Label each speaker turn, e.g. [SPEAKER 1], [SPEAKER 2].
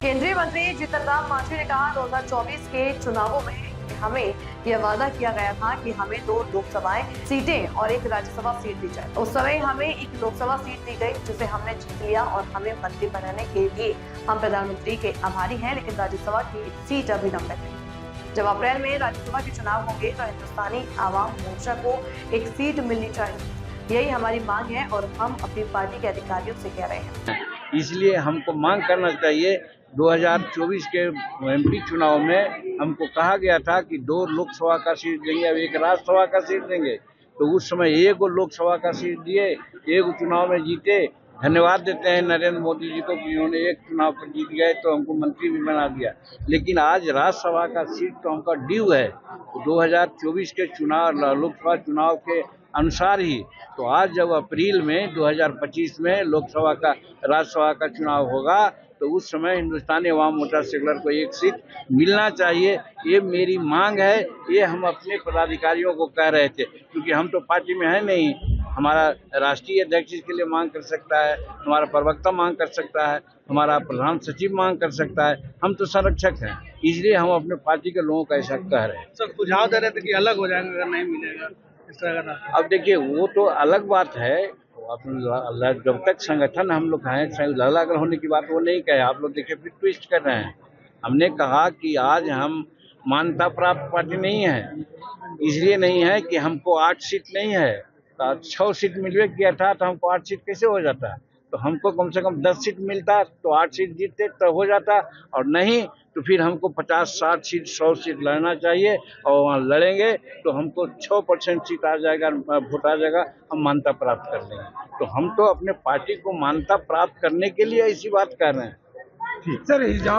[SPEAKER 1] केंद्रीय मंत्री जीतन राम मांझी ने कहा 2024 के चुनावों में हमें यह वादा किया गया था कि हमें 2 लोकसभा सीटें और 1 राज्यसभा सीट दी जाए। उस समय हमें 1 लोकसभा सीट दी गई जिसे हमने जीत लिया और हमें मंत्री बनाने के लिए हम प्रधानमंत्री के आभारी हैं, लेकिन राज्यसभा की सीट अभी न मिली। जब अप्रैल में राज्यसभा के चुनाव होंगे तो हिंदुस्तानी आवाम मोर्चा को 1 सीट मिलनी चाहिए, यही हमारी मांग है और हम अपनी पार्टी के अधिकारियों से कह रहे हैं।
[SPEAKER 2] इसलिए हमको मांग करना चाहिए। 2024 के एमपी चुनाव में हमको कहा गया था कि 2 लोकसभा का सीट देंगे, अब 1 राज्यसभा का सीट देंगे। तो उस समय 1 लोकसभा का सीट दिए, 1 चुनाव में जीते। धन्यवाद देते हैं नरेंद्र मोदी जी को कि उन्होंने 1 चुनाव पर जीत गए तो हमको मंत्री भी बना दिया। लेकिन आज राज्यसभा का सीट तो हमका ड्यू है, 2024 के चुनाव, लोकसभा चुनाव के अनुसार ही। तो आज जब अप्रैल में 2025 में लोकसभा का राज्यसभा का चुनाव होगा तो उस समय हिंदुस्तानी अवाम मोर्चा सेकुलर को 1 सीट मिलना चाहिए। ये मेरी मांग है, ये हम अपने पदाधिकारियों को कह रहे थे, क्योंकि हम तो पार्टी में है नहीं। हमारा राष्ट्रीय अध्यक्ष इसके लिए मांग कर सकता है, हमारा प्रवक्ता मांग कर सकता है, हमारा प्रधान सचिव मांग कर सकता है, हम तो संरक्षक हैं। इसलिए हम अपने पार्टी के लोगों को ऐसा कह रहे हैं।
[SPEAKER 3] सर सुझाव दे रहे थे कि अलग हो जाएंगे अगर नहीं मिलेगा इस तरह का।
[SPEAKER 2] अब देखिए वो तो अलग बात है, जब तक संगठन हम लोग हैं, अलग होने की बात वो नहीं कहे। आप लोग देखिए फिर ट्विस्ट कर रहे हैं। हमने कहा कि आज हम मान्यता प्राप्त पार्टी नहीं है, इसलिए नहीं है कि हमको 8 सीट नहीं है, तो 6 सीट मिलवे किया था तो हमको 8 सीट कैसे हो जाता है। तो हमको कम से कम 10 सीट मिलता तो 8 सीट जीतते तो हो जाता, और नहीं तो फिर हमको 50, 60 सीट, 100 सीट लड़ना चाहिए। और वहाँ लड़ेंगे तो हमको 6% सीट आ जाएगा, वोट आ जाएगा, हम मान्यता प्राप्त कर लेंगे। तो हम तो अपने पार्टी को मान्यता प्राप्त करने के लिए ऐसी बात कर रहे हैं।
[SPEAKER 3] सर